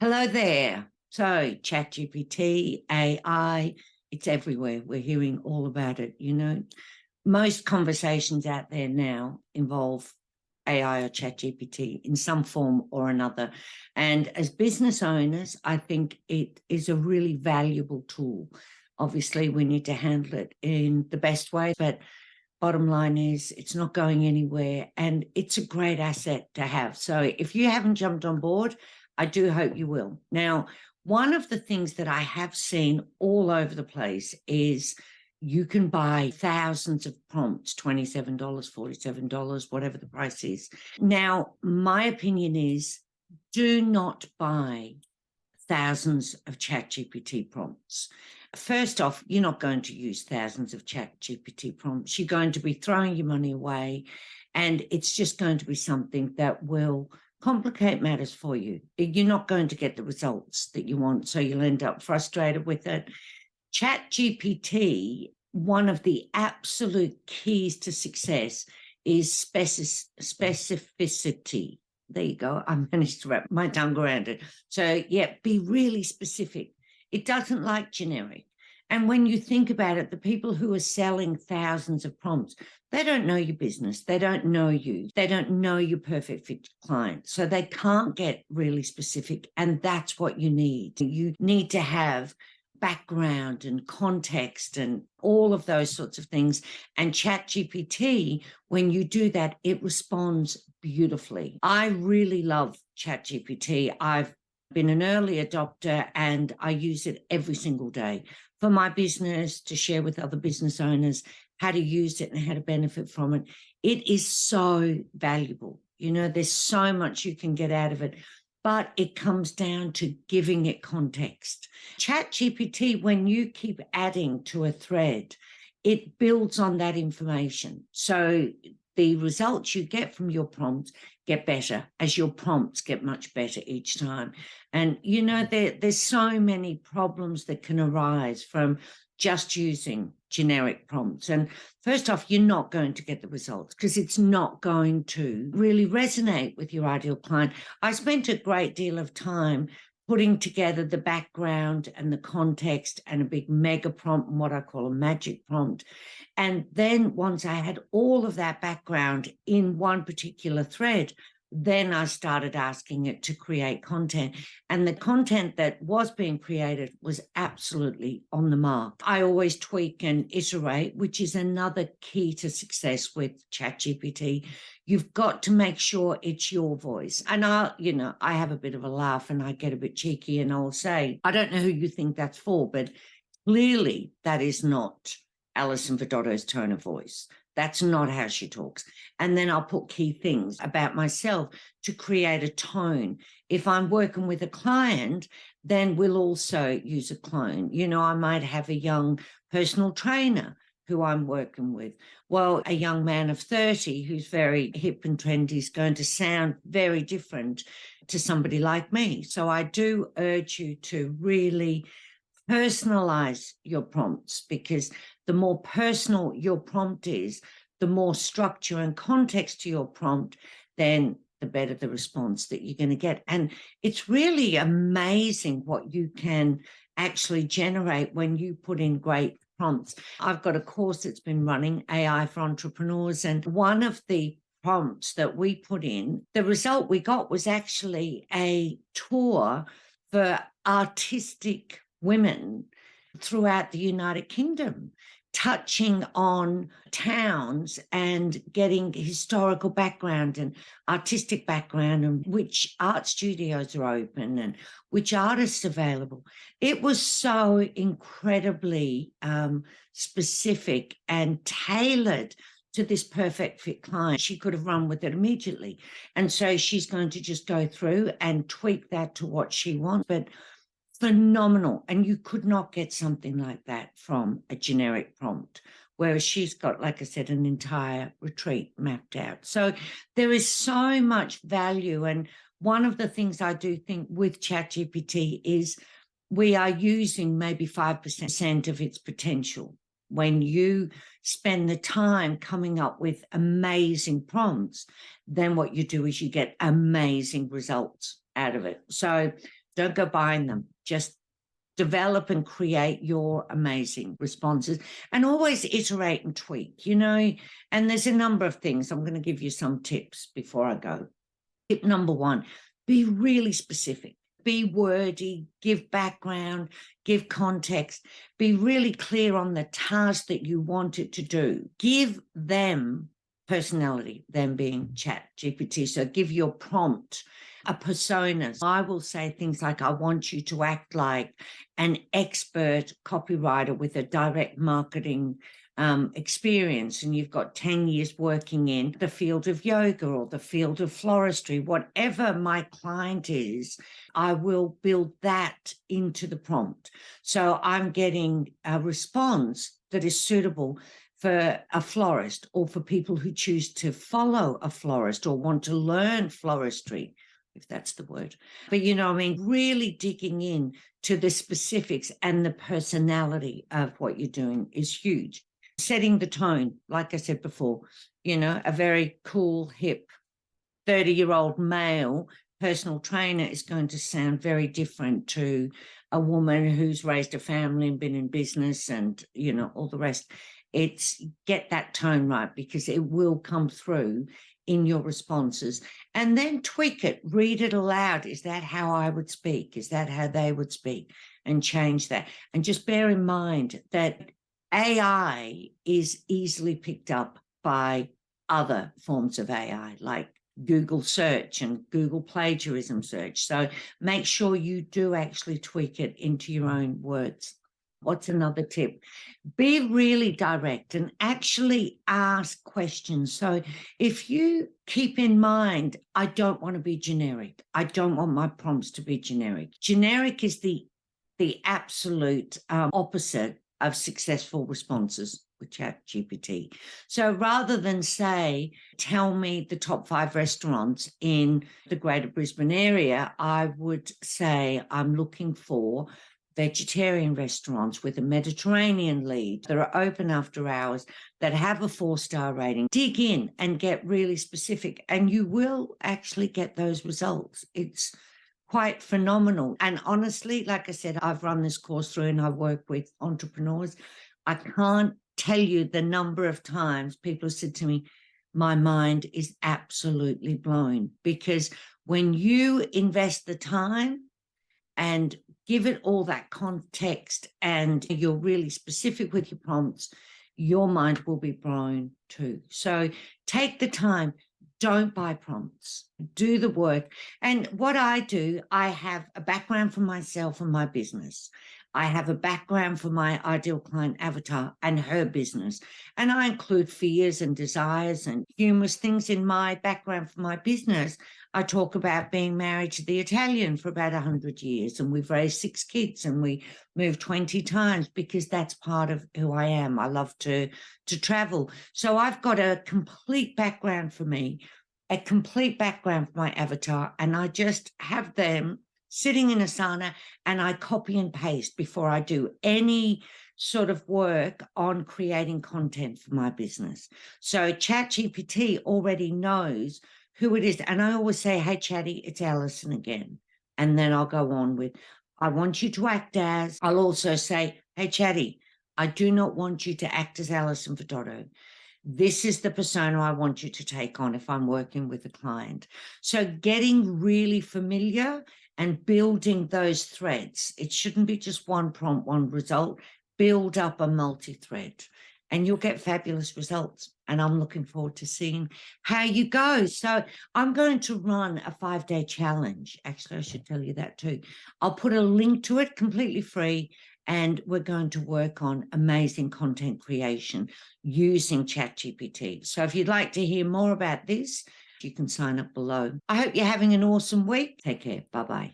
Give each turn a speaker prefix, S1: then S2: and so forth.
S1: Hello there. So, ChatGPT, AI, it's everywhere. We're hearing all about it. Most conversations out there now involve AI or ChatGPT in some form or another. And as business owners, I think it is a really valuable tool. Obviously, we need to handle it in the best way, but bottom line is it's not going anywhere and it's a great asset to have. So if you haven't jumped on board, I do hope you will. Now, one of the things that I have seen all over the place is you can buy thousands of prompts, $27, $47, whatever the price is. Now, my opinion is do not buy thousands of ChatGPT prompts. First off, you're not going to use thousands of ChatGPT prompts. You're going to be throwing your money away, and it's just going to be something that will complicate matters for you. You're not going to get the results that you want, so you'll end up frustrated with it. ChatGPT, one of the absolute keys to success is specificity. There you go. I managed to wrap my tongue around it. So, yeah, be really specific. It doesn't like generic. And when you think about it, the people who are selling thousands of prompts, they don't know your business. They don't know you. They don't know your perfect fit client. So they can't get really specific. And that's what you need. You need to have background and context and all of those sorts of things. And ChatGPT, when you do that, it responds beautifully. I really love ChatGPT. I've been an early adopter and I use it every single day for my business, to share with other business owners how to use it and how to benefit from it. It is so valuable. There's so much you can get out of it, but it comes down to giving it context. ChatGPT, when you keep adding to a thread, it builds on that information. So the results you get from your prompts get better as your prompts get much better each time. And, there's so many problems that can arise from just using generic prompts. And first off, you're not going to get the results because it's not going to really resonate with your ideal client. I spent a great deal of time putting together the background and the context and a big mega prompt and what I call a magic prompt. And then once I had all of that background in one particular thread, then I started asking it to create content. And the content that was being created was absolutely on the mark. I always tweak and iterate, which is another key to success with ChatGPT. You've got to make sure it's your voice. And I have a bit of a laugh and I get a bit cheeky and I'll say, I don't know who you think that's for, but clearly that is not Alison Vidotto's tone of voice. That's not how she talks. And then I'll put key things about myself to create a tone. If I'm working with a client, then we'll also use a clone. I might have a young personal trainer who I'm working with. Well, a young man of 30 who's very hip and trendy is going to sound very different to somebody like me. So I do urge you to really personalize your prompts, because the more personal your prompt is, the more structure and context to your prompt, then the better the response that you're going to get. And it's really amazing what you can actually generate when you put in great prompts. I've got a course that's been running, AI for Entrepreneurs, and one of the prompts that we put in, the result we got was actually a tour for artistic women throughout the United Kingdom, touching on towns and getting historical background and artistic background and which art studios are open and which artists are available. It was so incredibly specific and tailored to this perfect fit client. She could have run with it immediately. And so she's going to just go through and tweak that to what she wants. But phenomenal. And you could not get something like that from a generic prompt, whereas she's got, like I said, an entire retreat mapped out. So there is so much value. And one of the things I do think with ChatGPT is we are using maybe 5% of its potential. When you spend the time coming up with amazing prompts, then what you do is you get amazing results out of it. So Don't go buying them. Just develop and create your amazing responses, and always iterate and tweak, and there's a number of things. I'm going to give you some tips before I go. Tip number one, be really specific, be wordy, give background, give context, be really clear on the task that you want it to do. Give them personality, them being ChatGPT. So give your prompt a persona. I will say things like, I want you to act like an expert copywriter with a direct marketing experience, and you've got 10 years working in the field of yoga or the field of floristry, whatever my client is, I will build that into the prompt. So I'm getting a response that is suitable for a florist, or for people who choose to follow a florist or want to learn floristry, if that's the word. But, really digging in to the specifics and the personality of what you're doing is huge. Setting the tone, like I said before, a very cool, hip, 30-year-old male personal trainer is going to sound very different to a woman who's raised a family and been in business and, all the rest. It's get that tone right, because it will come through in your responses, and then tweak it, read it aloud. Is that how I would speak? Is that how they would speak? And change that. And just bear in mind that AI is easily picked up by other forms of AI, like Google search and Google plagiarism search. So make sure you do actually tweak it into your own words. What's another tip? Be really direct and actually ask questions. So if you keep in mind, I don't want to be generic. I don't want my prompts to be generic. Generic is the absolute opposite of successful responses with ChatGPT. So rather than say, tell me the top 5 restaurants in the Greater Brisbane area, I would say, I'm looking for vegetarian restaurants with a Mediterranean lead that are open after hours, that have a 4-star rating. Dig in and get really specific, and you will actually get those results. It's quite phenomenal. And honestly, like I said, I've run this course through and I work with entrepreneurs. I can't tell you the number of times people have said to me, my mind is absolutely blown, because when you invest the time and give it all that context and you're really specific with your prompts, your mind will be blown too. So take the time. Don't buy prompts. Do the work. And what I do, I have a background for myself and my business. I have a background for my ideal client avatar and her business. And I include fears and desires and humorous things in my background for my business. I talk about being married to the Italian for about 100 years, and we've raised 6 kids and we moved 20 times, because that's part of who I am. I love to travel. So I've got a complete background for me, a complete background for my avatar, and I just have them sitting in a sauna and I copy and paste before I do any sort of work on creating content for my business. So ChatGPT already knows who it is. And I always say, hey, Chatty, it's Alison again. And then I'll go on with, I want you to act as. I'll also say, hey, Chatty, I do not want you to act as Alison Fedotto. This is the persona I want you to take on if I'm working with a client. So getting really familiar and building those threads. It shouldn't be just one prompt, one result. Build up a multi-thread and you'll get fabulous results. And I'm looking forward to seeing how you go. So I'm going to run a 5-day challenge. Actually, I should tell you that too. I'll put a link to it completely free. And we're going to work on amazing content creation using ChatGPT. So if you'd like to hear more about this, you can sign up below. I hope you're having an awesome week. Take care. Bye-bye.